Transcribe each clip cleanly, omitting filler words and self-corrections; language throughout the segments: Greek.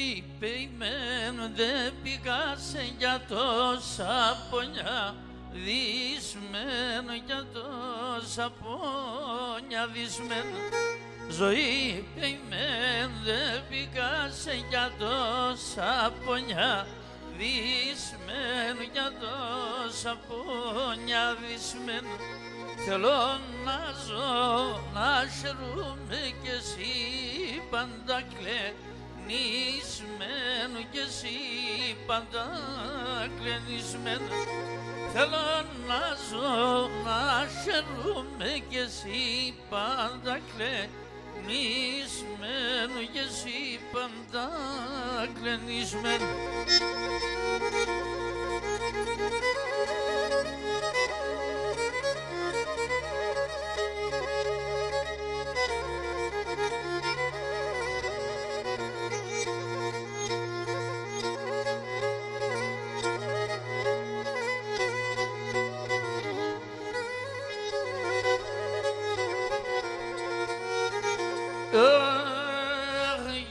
ζωή πεϊμένη δεν πήγασε για τόσα πονιά δυσμένο, για τόσα πονιά δυσμένο. Ζωή πεϊμένη δεν πήγασε για τόσα πονιά δυσμένο, για τόσα πονιά δυσμένο. Θέλω να ζω, να χαιρούμε κι εσύ πάντα κλενισμένο, κι εσύ πάντα κλενισμένο. Θέλω να ζω, να χαιρούμε κι εσύ πάντα κλενισμένο, κι εσύ πάντα κλενισμένο.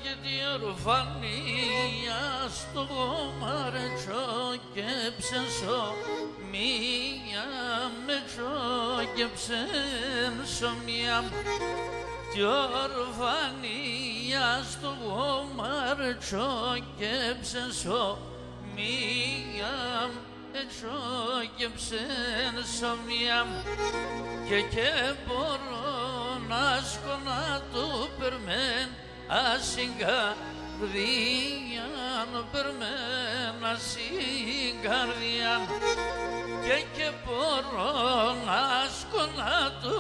Γιατί ορφανία στο μαρέτσο και ψensо, μία με και ψenso μία. Τι ορφανία στο μαρέτσο και ψenso, μία με και ψenso μία. Και μπορώ να σκονά του περμέν ασυγκαρδιάν, περμέν ασυγκαρδιάν. Και μπορώ να σκονά του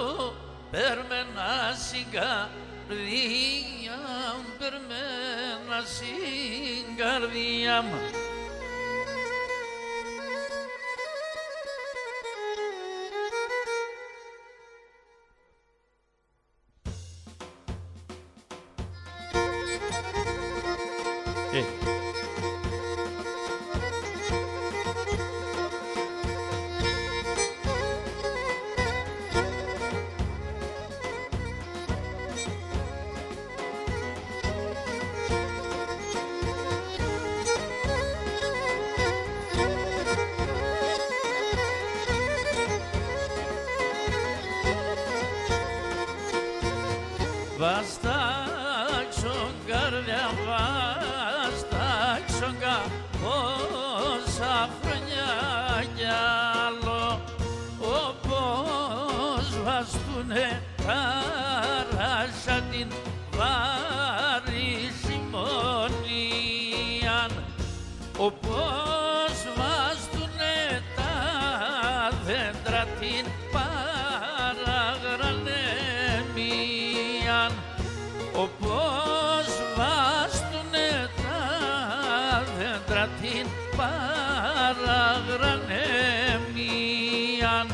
περμέν ασυγκαρδιάν, περμέν ασυγκαρδιάν. Βαστάξω καρδιά, βαστάξω πόσα χρόνια κι άλλο, όπως βαστούνε ταράσα την βάρη συμμονίαν, όπως βαστούνε τα δέντρα την παραγρανέμιαν, όπως βάστουνε τα δέντρα την παραγρανέμιαν.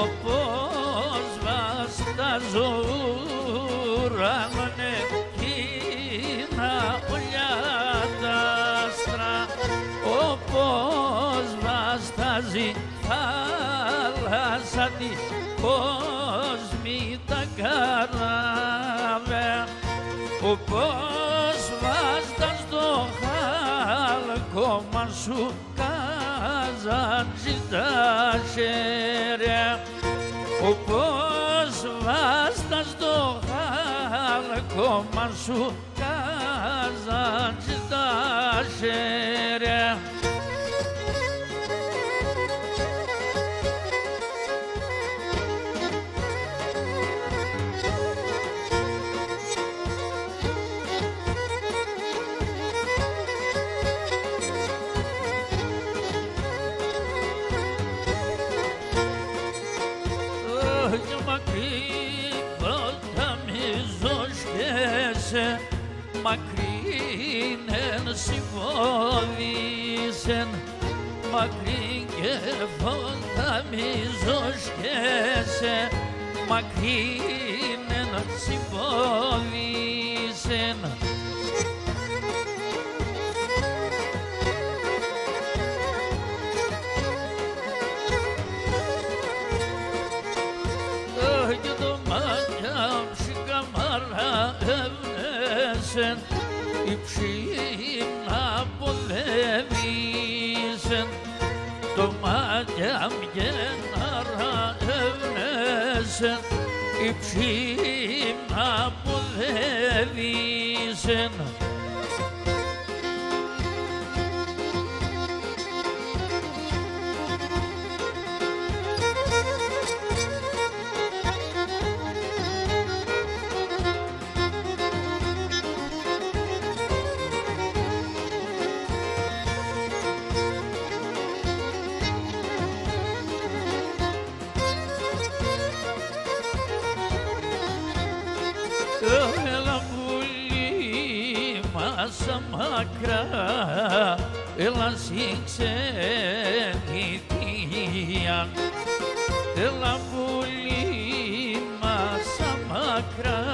Όπως βασταζουράμανε κοινά ολιά τα άστρα, όπως βαστάζει θάλασσα τη κόσμη τα καράβια, όπως βαστάς το χάλκομα σου καζάντζι τα χέρια, όπως βάστας το χάλκομα σου καζάντζι τα χέρια. Μακρύν εν συμφώδησεν, μακρύν και φωνά μη ζωσκέσαι μακρύνεν συμπόδισεν. Και το μάτια ψυχαμάρα ευνέσεν η ψυχήνα πολέμησεν. Το μάτια μγενάρα ευνέσεν η ψυχήνα πολέμησεν. Έλα πουλί μάσα μακρά, έλα συγξενηθίαν. Έλα πουλί μάσα μακρά,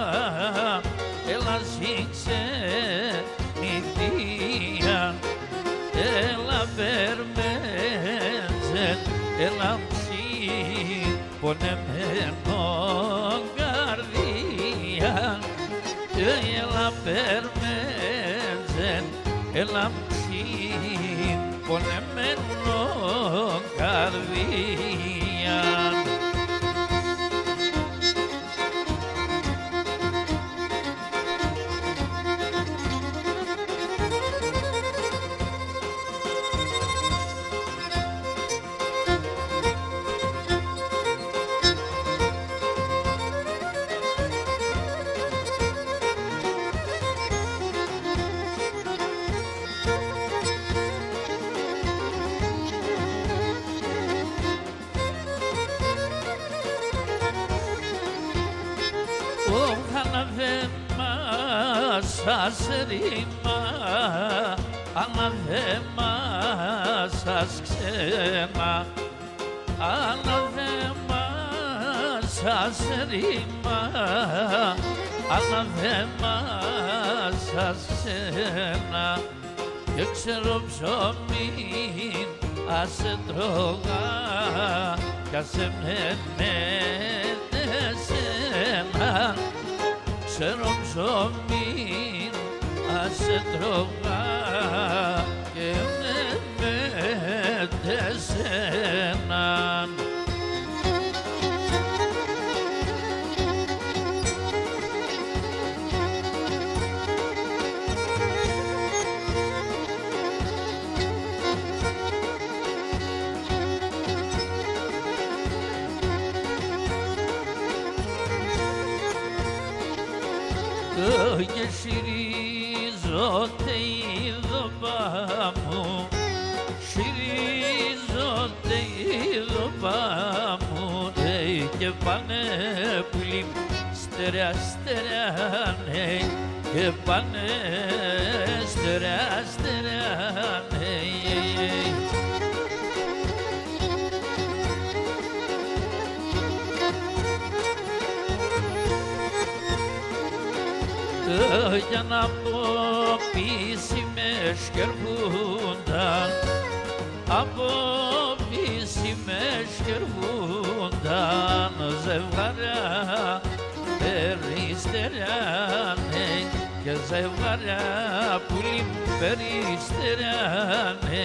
έλα συγξενηθίαν. Έλα βερμέτζεν, έλα ψη πονεμένο καρδία. Έλα περμέτζεν, έλα ψη πονεμένο καρδία. Αναβέμα σας ρήμα, αναβέμα σας ξένα. Αναβέμα σας ρήμα, αναβέμα σας ξένα. Και ξέρω ψωμί άσε τρώγα κι άσε με εσένα. Ξέρω ψωμί άσε τρώγα και με εσένα. Και συρίζονται οι δοπά μου, συρίζονται οι δοπά μου, και πάνε πουλί στερεά στερεά, και πάνε στερεά στερεά. Για να πω πίση με σκερβούνταν, από πίση με σκερβούνταν, ζευγαριά περιστεριάνε και ζευγαριά πουλί περιστεριάνε.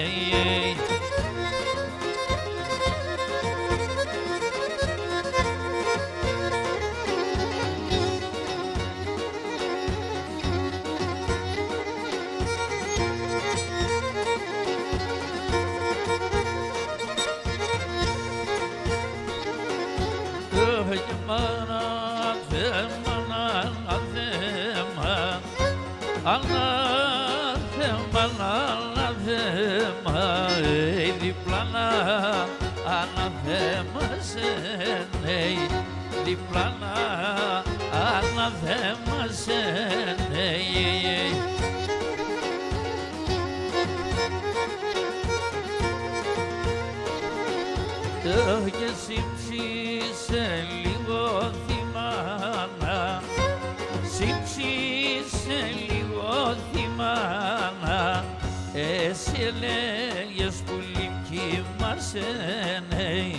Ανάθεμα, ανάθεμα, διπλάνα, ανάθεμα σε νέοι, διπλάνα, ανάθεμα σε νέοι. και εσύ ψήσε λίγο θυμάνα, ψήσε λίγο θυμάνα, εσύ έλεγες που κοιμάσαι, ναι,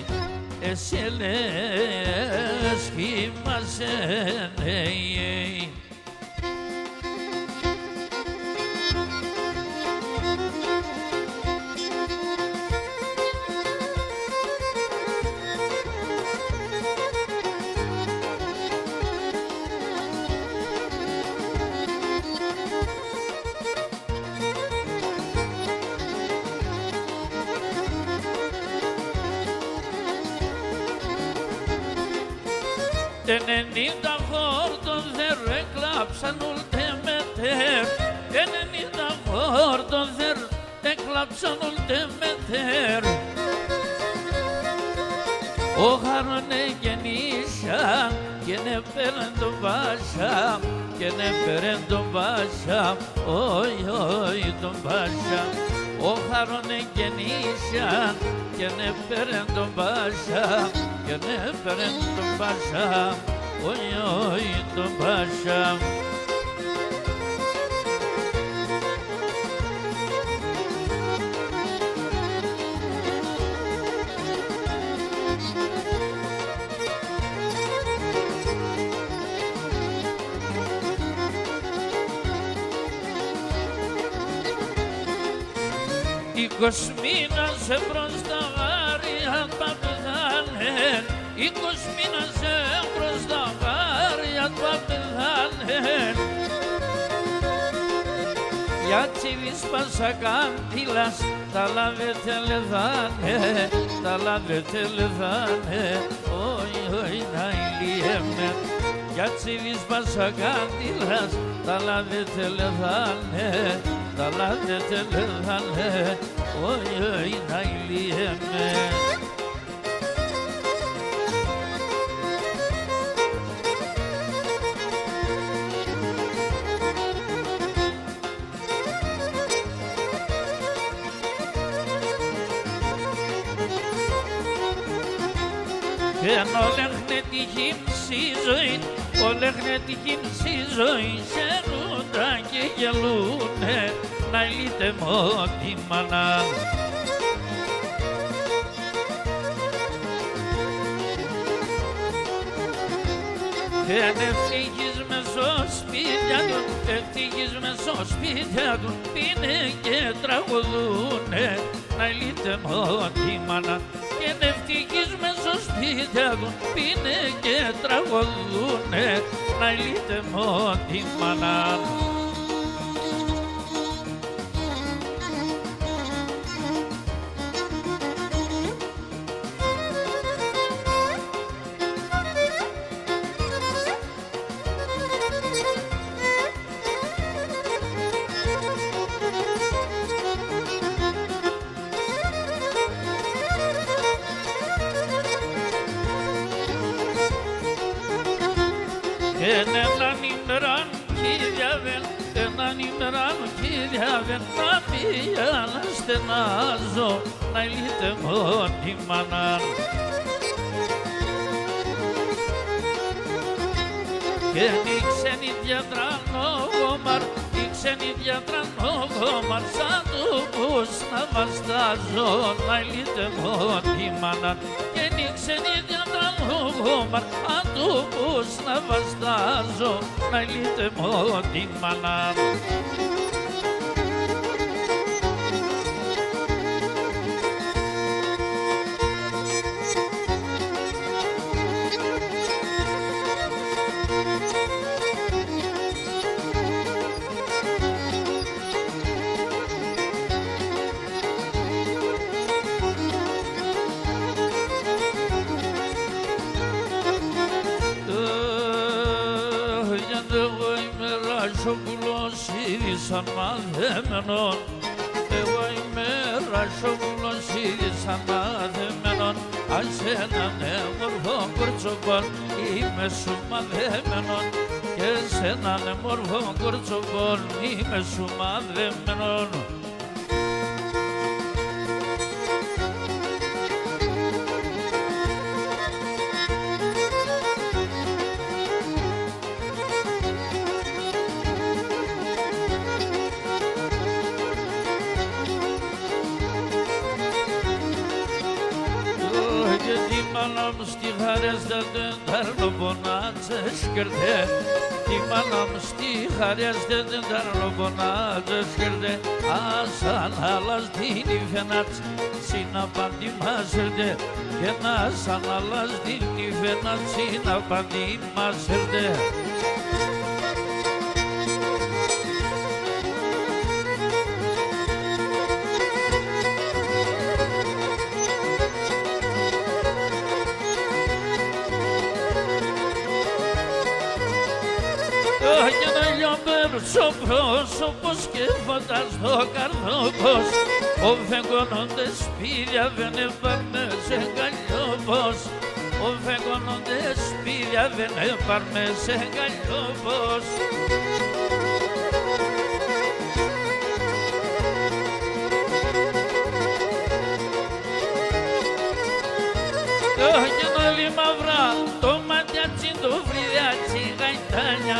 εσύ έλεγες κοιμάσαι, ναι. Den 90 χόρτων δεν έκλαψαν ούτε μετέρ, den 90 χόρτων δεν έκλαψαν ούτε μετέρ. Ο χαρόνε γεννήσια και νε πέραν τον Πάσα, και νε πέραν τον Πάσα, όι όι τον Πάσα. Ο χαρόνε γεννήσια και νε πέραν τον Πάσα, και νε πέραν τον Πάσα, όι όι τον Πάσα. Είκοσι μήνας εμπρός τα γάρια τα πεθάνεν, 20 μήνας εμπρός τα γάρια τα πεθάνεν. Για τσίβις πασακάντιλας τα λάβετε λεδάνε, τα λάβετε λεδάνε, όι όι να ηλίεμαι. Για τσίβις πασακάντιλας τα λάβετε λεδάνε, τα λάβετε λεδάνε, όι όι να ηλίεμαι. Και αν όλεχνε τη χύμψη ζωή, όλεχνε τη χύμψη ζωή, χαίρονταν και γελούνε, να λύτε μότι μανά. Και αν ευτύχεις μες στο σπίτια του, ευτύχεις μες στο σπίτια του, πίνε και τραγουδούνε, να λύτε μότι μανά. Και αν ευτύχεις μες στο σπίτια του, πίνε και τραγουδούνε, να λύτε μότι μανά. Έναν ημεράν Κυριαβέν, έναν ημεράν Κυριαβέν, να πήγα να στενάζω, να λύτε μότι μανάν. Και η ξένη διατρανόγωμαρ, η ξένη διατρανόγωμαρ, σαν τούμπους να βαστάζω, να λύτε μότι μανάν. Και η ξένη διατρανόγωμαρ, αν τούμπους να βαστάζω, να λύτε μότι μανάν. Ρασόπουλος σαν μαθεμένον, εγώ είμαι Ρασόπουλος σαν μαθεμένον, ας έναν μορφό κορτσοπών είμαι σου μαθεμένον, και σε έναν μορφό κορτσοπών είμαι σου μαθεμένον. manam stihares da darno bonace škrde, ti manam stihares da darno bonace škrde, a sanalas dini venac, sina pandi mazerde, gena sanalas dini venac, sina pandi mazerde. Για να λιωμένος ο πρόσωπος και φανταστώ καρδόπος, ο φεγγονόντες σπήλια δεν έπαρμε σε καλλιόπος, ο φεγγονόντες σπήλια δεν έπαρμε σε καλλιόπος. Για να λι μαυρά το ματιάτσι το βρυδιάτσι γαϊτάνια,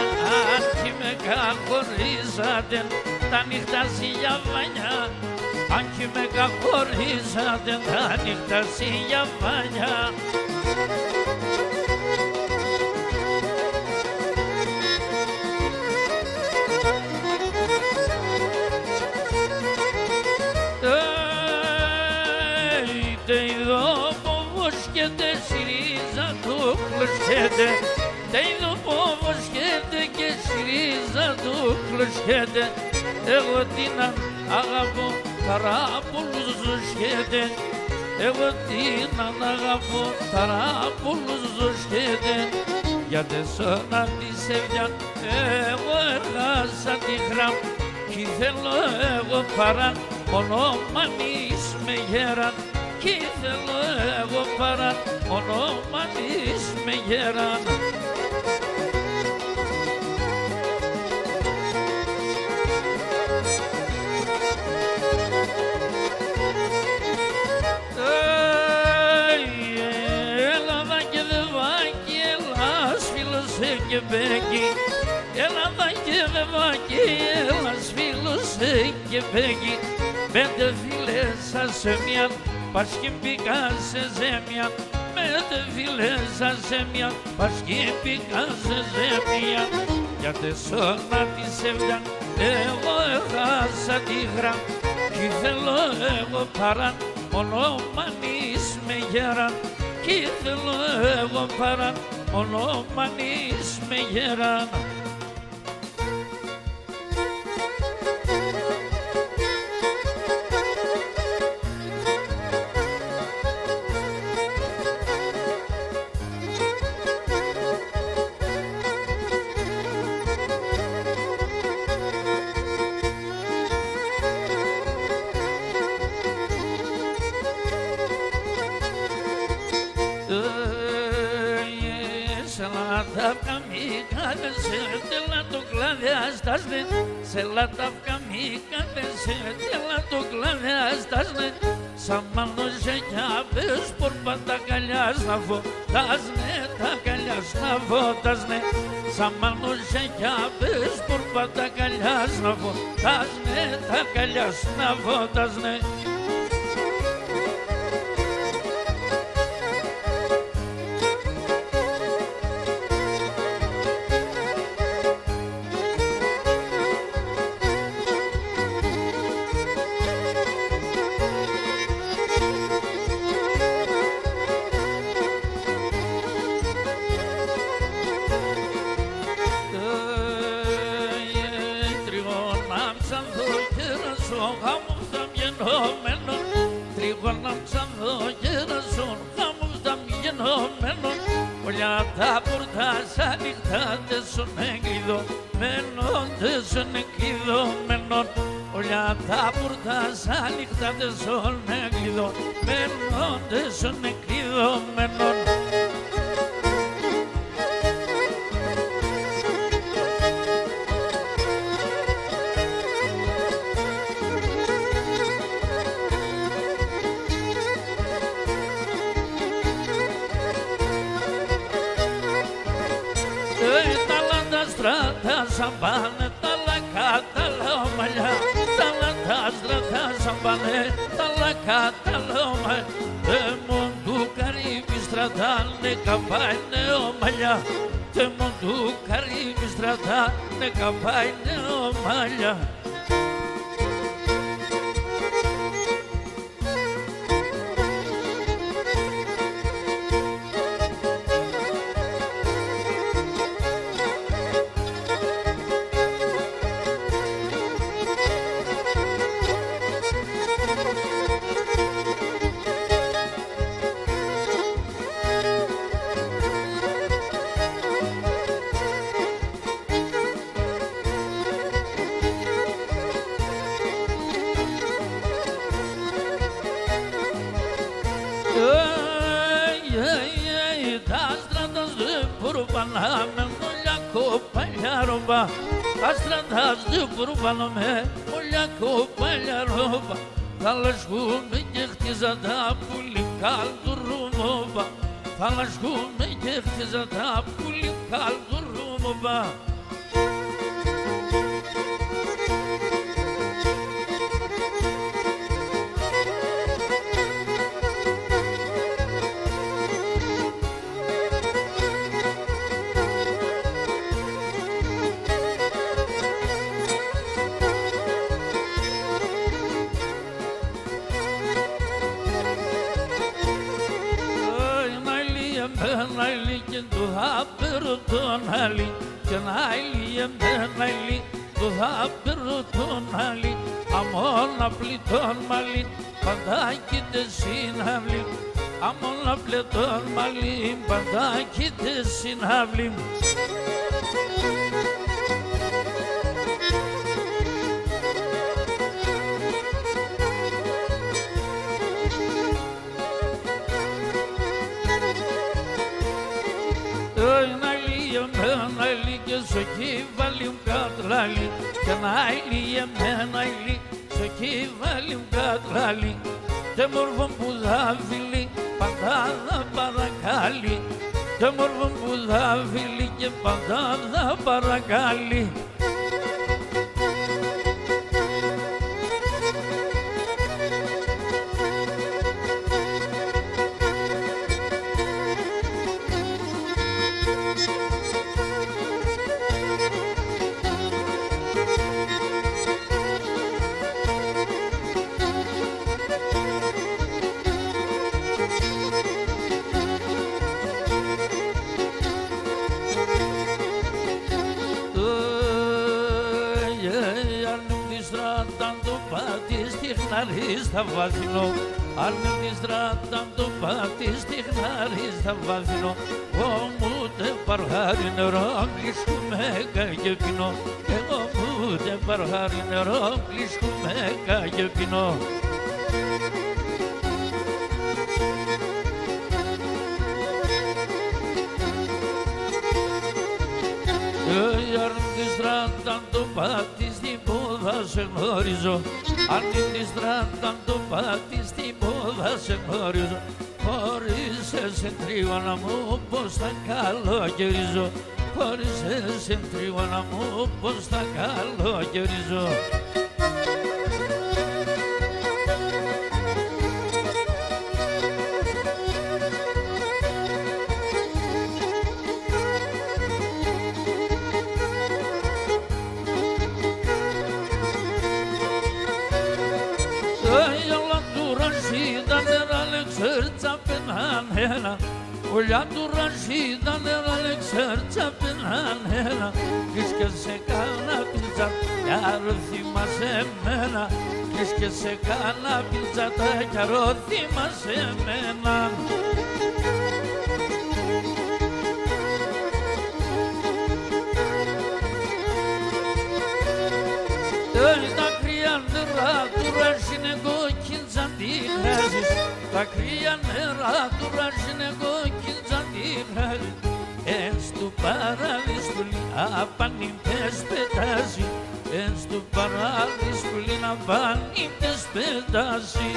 αν κι με κακορίζατε τα νύχτα σιγιαβάνια, αν κι με κακορίζατε τα νύχτα σιγιαβάνια. Τε είδω πόβος και τε σιρίζα του χλωσχέτε, τε είδω πόβος και σιρίζα του χλωσχέτε, εγώ την αγαπώ παρά πολλούς ζωσχέτε, εγώ την αγαπώ παρά πολλούς ζωσχέτε, γιατί σώνα τη σεβιά εγώ έχασα τη γραμ, κι θέλω εγώ παρά μόνο μανείς με γέραν, κι θέλω εγώ παρά μόνο μανείς με γέραν. Ελλάδα και δεβάκι, Ελλάς φίλωσε και μπέκι, Ελλάδα και δεβάκι, Ελλάς φίλωσε και μπέκι, πέντε φίλες σας σε μια, πας και μπήκα σε ζέμια, πέντε φίλες σας σε μια, πας και μπήκα σε ζέμια, γιατί σώνα τη σεβιά εγώ έχασα τη γραμ, κι θέλω εγώ παρά μόνο μανείς με γέραν, κι θέλω εγώ παρά μόνο μανείς με γέραν. λαταύκα μη κάθεσαι, τέλα το κλάδι αστάσνε. Σε λαταύκα μη κάθεσαι, τέλα το κλάδι αστάσνε. Σαν μάνωσε κι απες πορπά τα καλιάς να φωτάσνε, τα καλιάς να φωτάσνε. Σαν μάνωσε κι απες πορπά τα καλιάς να φωτάσνε, τα καλιάς να φωτάσνε. Όλα τα πορτάς ανοιχτά δεν σου είναι κλειδωμένον, δεν σου είναι κλειδωμένον. Όλα τα πορτάς ανοιχτά δεν σου είναι κλειδωμένον, δεν σου είναι κλειδωμένον. Σαν πάνε τα λακά, τα λαομαλιά, τα λατάστρα σαν πάνε τα λακά, τα λαομαλιά. Δέμον του Καρύβη στρατά στρατάνε καπάνε ομαλιά και μου του καρύμι στρατάνε καπάνε ομαλιά. Αστραντάς του προπανομαι, όλια κοπέλια ρόβα. Θα λασχούμε και χτίζα τα πουλικά του ρούμοβα. Θα λασχούμε και χτίζα τα πουλικά του ρούμοβα. Νάιλι και του χάπερου τον άλλη και νάιλι εμπέναιλι του χάπερου τον άλλη αμόνα πλητών μαλλί παντάκι τε συναυλί αμόνα πλητών μαλλί παντάκι τε συναυλί. Νάιλι και στο κύβαλι κατράλι και νάιλι εμέναιλι στο κύβαλι κατράλι και μόρφων που δάβιλι πάντα θα παρακάλι και μόρφων που δάβιλι και πάντα θα παρακάλι. Στα βάθινο, αν τη στράταν το πάτη στιχνάρι στα βάθινο, μου τε παρχάρι νερό κλειστούμε και πεινώ, εγώ μου τε παρχάρι νερό κλειστούμε και πεινώ. Αν τη στράταν το πάτη στην πόδα σε γνώριζω, αν τη στράταν το πάτη στην πόδα σε γνώριζω, χωρίς σε τρίβανα μου πως θα καλοκαιριζω, χωρίς σε τρίβανα μου πως θα καλοκαιριζω. Olha do rangida nela lexerça penanela Diz que se cana pizza Yarothima semena Diz que se cana pizza Yarothima semena Τα κρύα νερά του ραζινεγό κινζαντίναζεις Τα κρύα νερά του ραζινεγό κινζαντίναζεις Εν στου παράδεισπουλί απανήπτες πετάζει Εν στου παράδεισπουλί απανήπτες πετάζει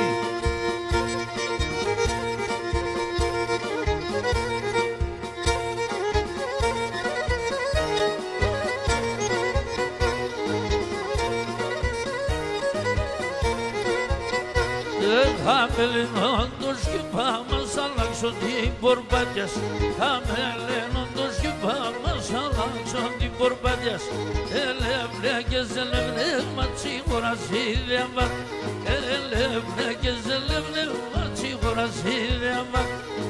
λένοντος και πάμε σ' αλλάξω την πορπάτιας. Θα με λένοντος και πάμε σ' αλλάξω την πορπάτιας. Ελευνέκες, ματσί χωρασίδια βατ. Ελευνέκες, ματσί χωρασίδια βατ.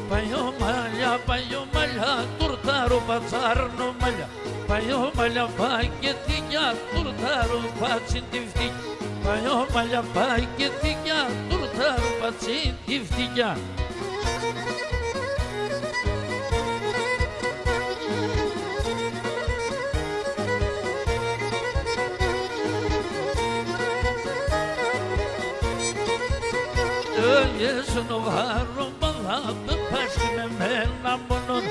Παλιό μαλλιά, τουρτάρου πατσάρνο μαλλιά. Παλιό μαλλιά, πακετικιά, τουρτάρου πατσιν τη φτικιά. Παλιό μαλλιά, πακετικιά, τουρτάρου πατσιν τη φτικιά. Εσένο χαρόμπα θα περπάς και με μένα μόνον.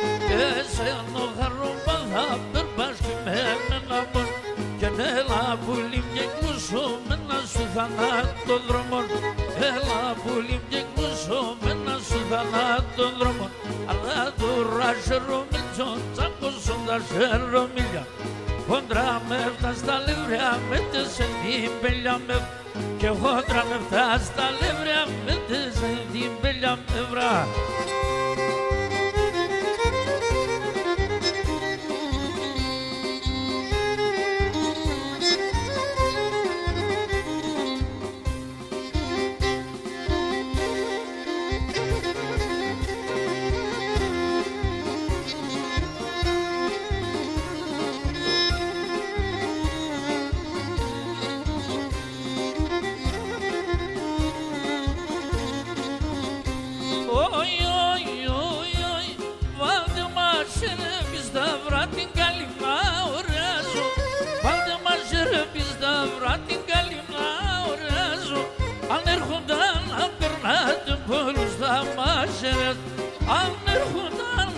Εσένο χαρόμπα θα περπάς και με μένα μόνον. Κι αν έλα πουλί και κλουσόμενα σου θανάτω δρόμον. Έλα πουλί και κλουσόμενα σου θανάτω δρόμον. Αλλά τώρα σερομιλτσόν τσακώσοντα σερομιλιά. Κόντρα με φτά στα λευριά με τέσσερ την πελιά με. Και χόντρα με φτά στα λευριά με τέσσερ την πελιά με βρά. Αν έρχονταν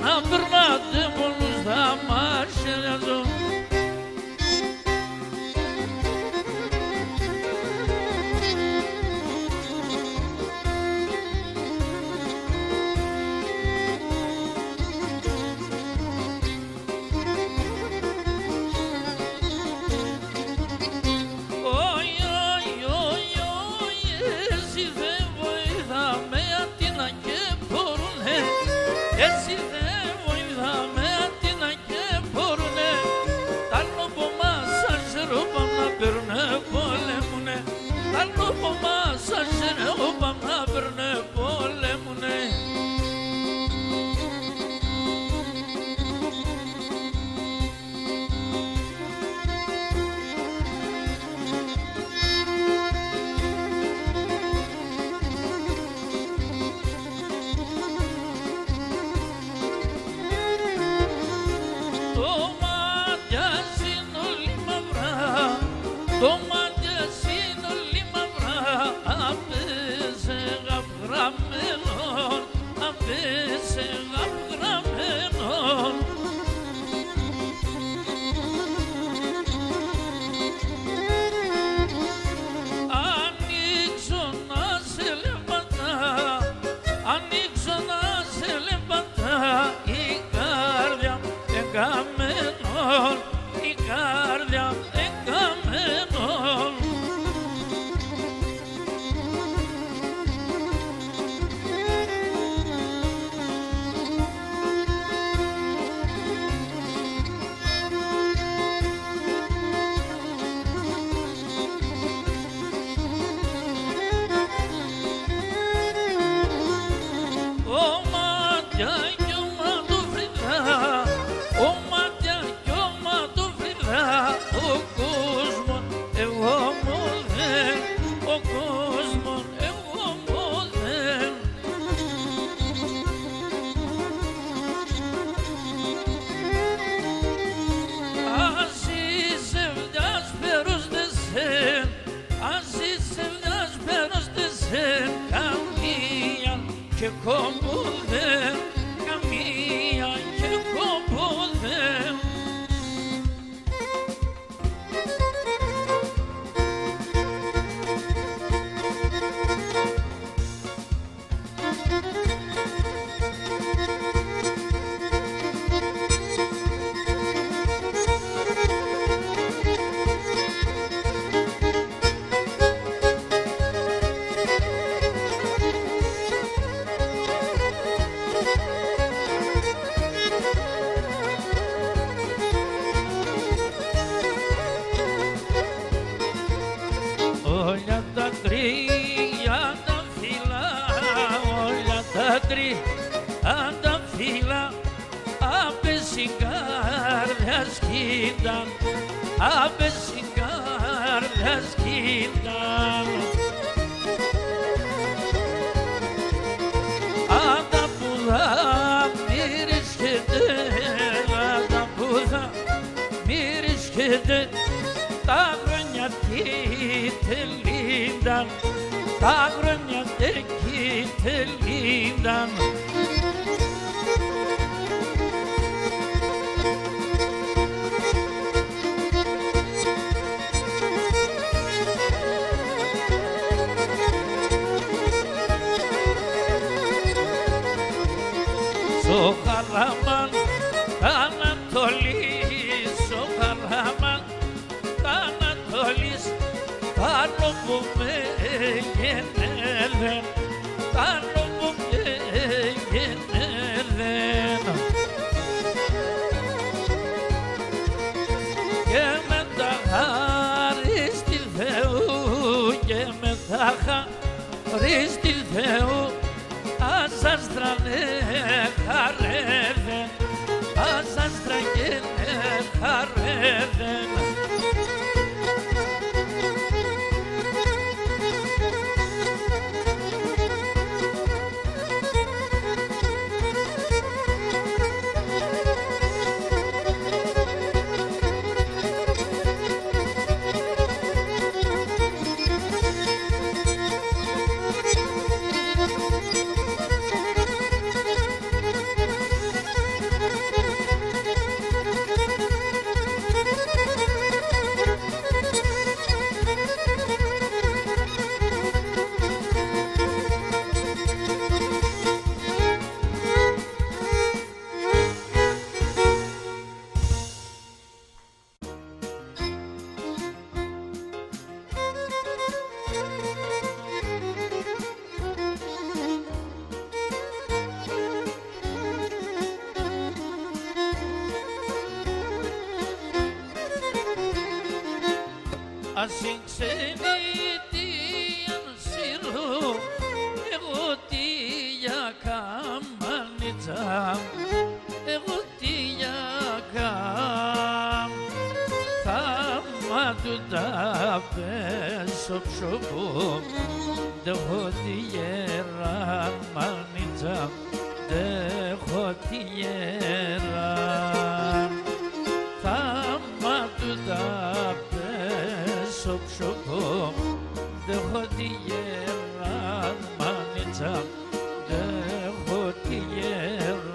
να περνάτε πολλούς θα μας ερεζώ. Εσύ δεν βοηθάμε αντίνα και μπορουνε. Τα λόγω μας αζερόπα να περνε πολέμουνε. Τα λόγω μας αζερόπα να περνε πολέμουνε. Το μάτιας είναι όλη μαυρά, απέσε γαυγραμμένον, απέσε γαυγραμμένον. Ανοίξω να σε λεπατά, ανοίξω να σε λεπατά, η καρδιά εγκαμένον, η καρδιά εγκαμένον. Και κόμποδεν, καμία και κόμποδεν. άντρη ανταφύλλα απεσυγκάρδια σκύταν, απεσυγκάρδια σκύταν. Ανταπούδα μυρίσκεται, ανταπούδα μυρίσκεται, τα χρόνια τι τελείταν, τα χρόνια εκεί τελείταν. Στο χαράμαν τ' Ανατολής, στο χαράμαν τ' Ανατολής, πάνω που με γεννέλεν, πάνω που με γεννέλεν. Και με τα χάρη στη Θεού, και με τα χάρη στη Θεού, άσαστρα ναι χαρέδεν, άσαστρα και ναι χαρέδεν. Ασύν ξενιτίαν σύρω, εγώ τι για καμάνιτσα, εγώ τι για καμά του τα πέσω ψωπού, δέχω τη γεράν μάνιτσα, δέχω τη γεράν. Θάμα του τα πέσω ψωπώ, δέχω τη γεράν μάνιτσα, δέχω τη γεράν.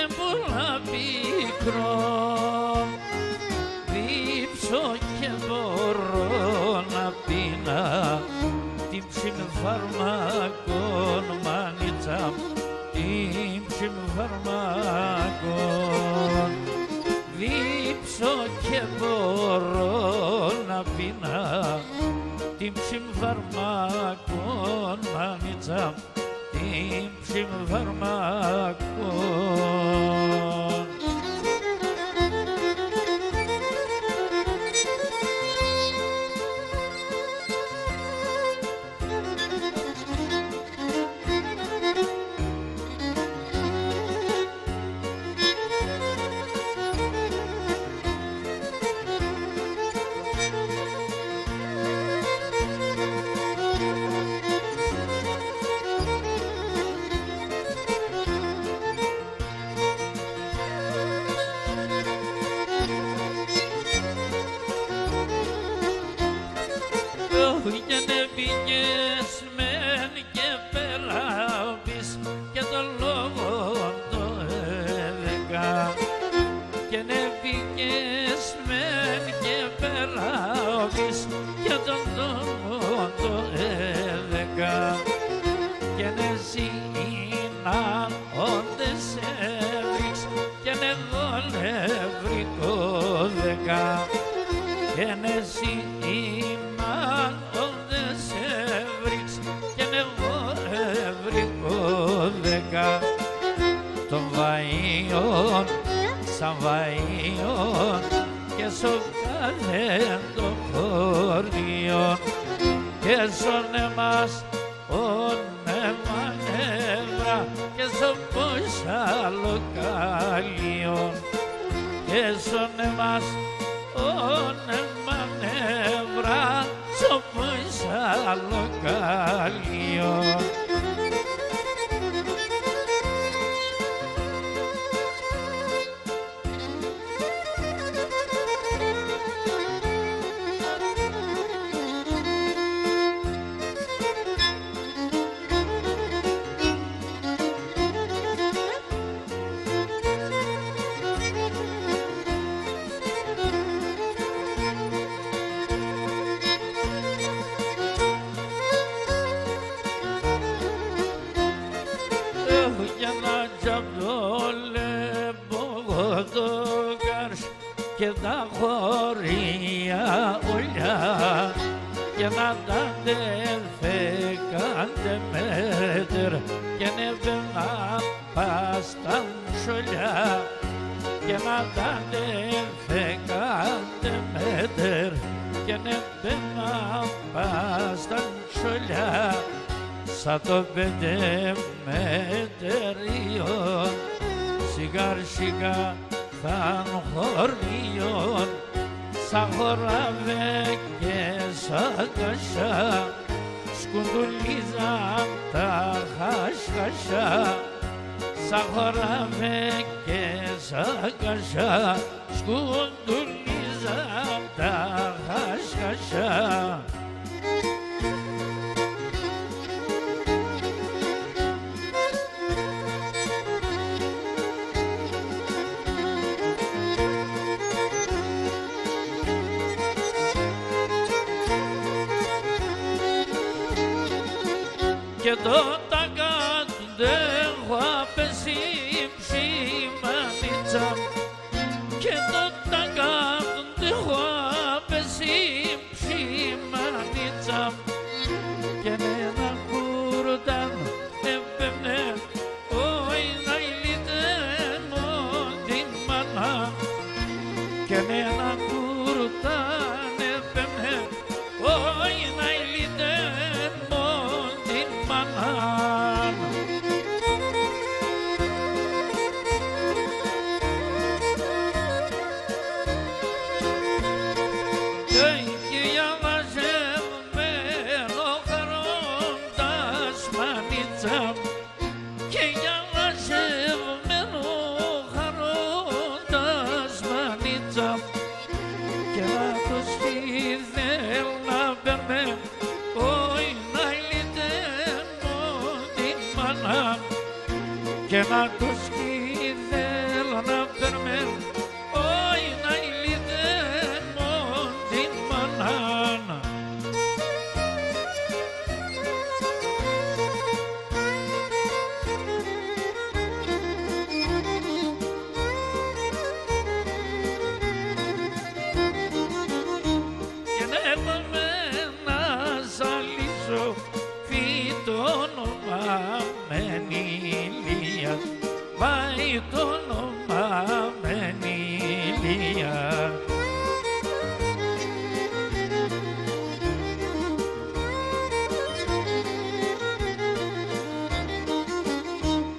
Εμπολά πικρόν, δίψω και μπορώ να πίνα, δίψιν φαρμακόν μάνιτσα, δίψιν φαρμακόν. Δίψω και μπορώ να πίνα, δίψιν φαρμακόν μάνιτσα, δίψιν φαρμακόν. πήγες μεν και περάβεις και το λόγο το έδεκα και ναι πήγες μεν και περάβεις και το λόγο το έδεκα και ναι σύνα όντες έβριξ και ναι γολευρικό δεκα και ναι σύνα όντες έβριξ και ναι γολευρικό δεκα των βαΐων σαν βαΐων και σοκάλεν των χωριών και σον εμάς όνεμα νεύρα και σον πόσα λοκάλιον και σον εμάς όνεμα νεύρα σον πόσα λοκάλιον. Για να τζαμπολεύω το καρς και τα χωρία ουλιά και να τα δεφεκάντε μέτρ και νεβαίνα πας τα μουσολιά και να τα δεφεκάντε μέτρ και νεβαίνα πας τα μουσολιά σαν το πέντε μετερίων σιγάρ σιγά θα χωριών σαν χωράβε και σαν κασιά σκουντουλίζαν τα χασχασιά σαν χωράβε και σαν κασιά σκουντουλίζαν τα χασχασιά. Και το ταγκάντε χουάπεση ψημανίτσα και το ταγκάντε χουάπεση ψημανίτσα και ένα κουρτάν έπαιρνε όι να ηλίτενο την μάνα και ένα κουρτάν έπαιρνε όι να ηλίτενο την μάνα. Και για μαζευμένο χαρόντας μανίτσα και για μαζευμένο χαρόντας μανίτσα και να το σκύδελ να παίρνε όι να ηλίτενο την μάνα και να το σκύδελ να παίρνε όι να ηλίτενο την μάνα. Και να έπαμε να ζαλίσω φύτο όνομα Μενιλία, πάει το όνομα Μενιλία.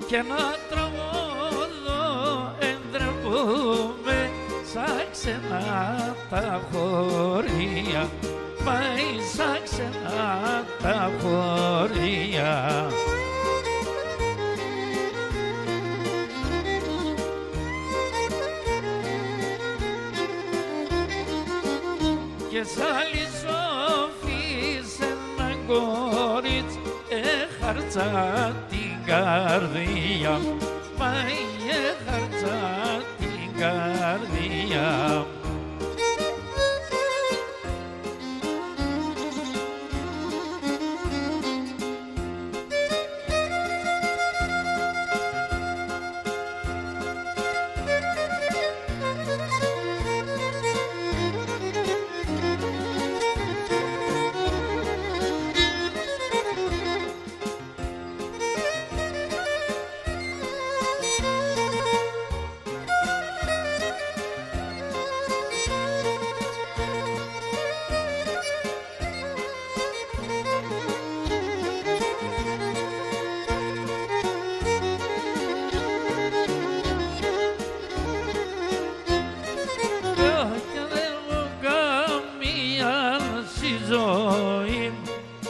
Και να τραγωδώ εντρεπούμε σαν ξενά τα χωρία, πάει σαν ξενά τα χωρία. Και σαν λισόφις έναν κορίτσι έχαρτσα την καρδία, μα έχαρτσα την καρδία.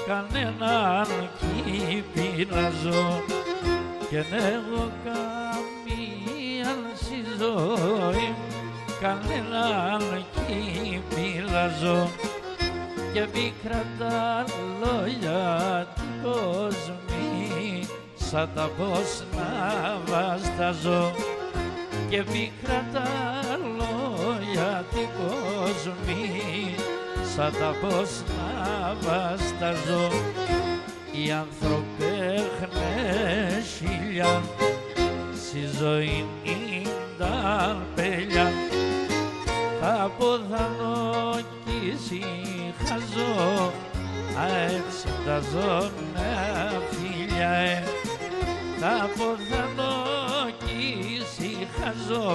Κανέναν κυπηλαζώ και έχω καμίαν στη ζωή, κανέναν κυπηλαζώ και πίκρα τα λόγια του κόσμου σαν τα πώς να βασταζώ και πίκρα τα λόγια του κόσμου σαν τα πώς να βασταζώ. Οι άνθρωποι έχουνε χίλια, στη ζωή ήταν πέλια, θα ποδανώ κι ησυχαζώ, έτσι τα ζώνε φίλια, θα ποδανώ κι ησυχαζώ,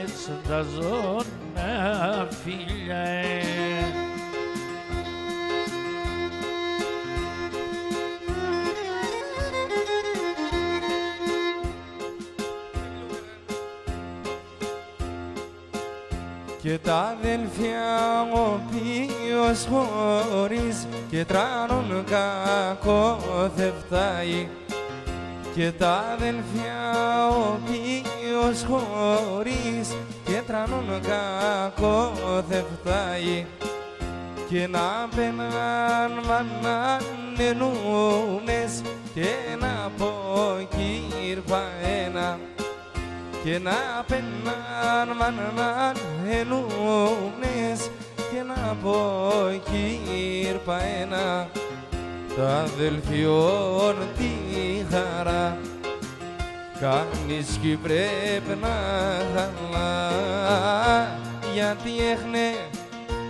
έτσι τα ζώνε φίλια. Και τα αδελφιά ο οποίος χωρίς και τράνον κακό δεν φτάει. Και τα αδελφιά ο οποίος χωρίς και τράνον κακό δεν φτάει. Και να πέναν μανανενούνες και να πω κύρπα ένα. Και να πέναν μανανενούνες και να πω κύρπα ένα. Τα αδελφιών τη χαρά κάνεις κι πρέπει να χαλά, γιατί έχνε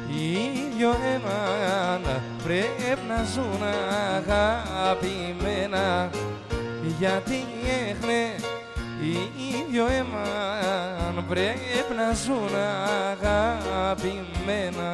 ίδιο εμάνα πρέπει να ζουν αγαπημένα, γιατί έχνε ίδιο εμάν πρέπει να ζουν αγαπημένα.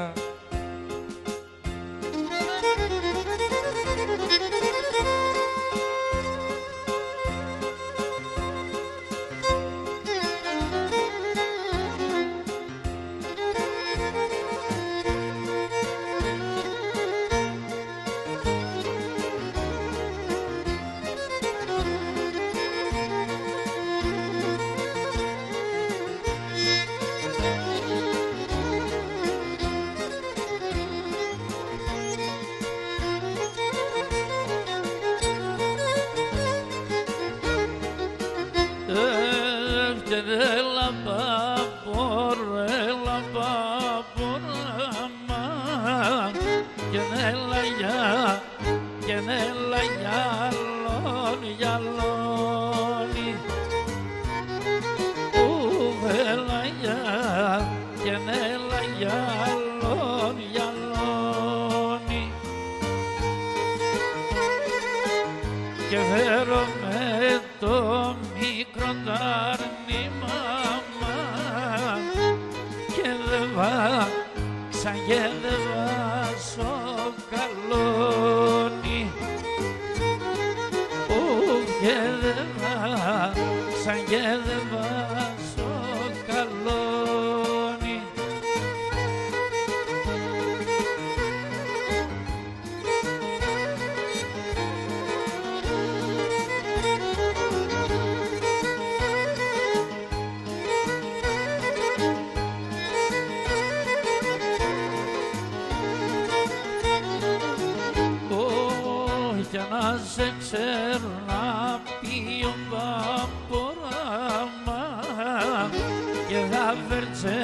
Και φέρω με το μικρό τάρνη μαμά και δεν βάξα και δεν βάσω καλόνι, και δεν βάξα και δεν βάσω καλόνι.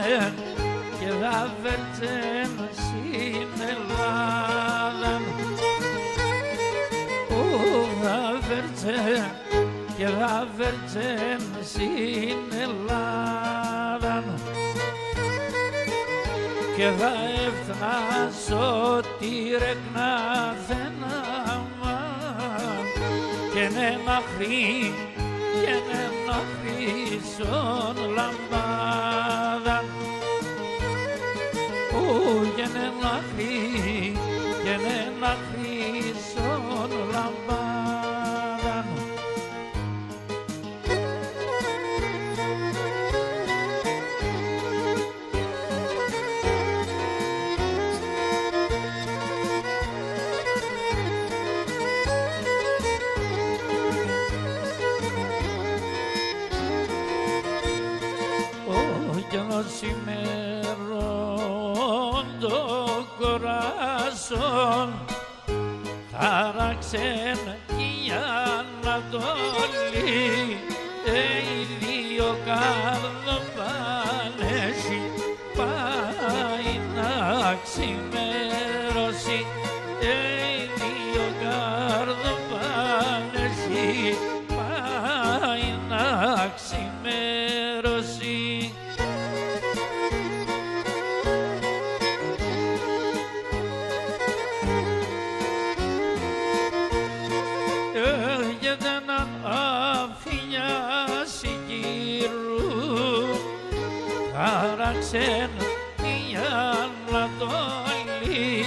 βέρτεν και θα βέρτεν στην Ελλάδα. Θα βέρτεν και θα βέρτεν στην Ελλάδα και θα έφτασω τη ρεκνά θενάμα και ένα χρυσόν λαμπάδα και ένα χρυσόν λαμπάδα. Σημερών το κοράσον τάραξεν η Ανατολή οι δύο καρδοπάνες πάει να ξημερώσει οι δύο καρδοπάνες πάει να ξημερώσει. Τάραξεν η Ανατολή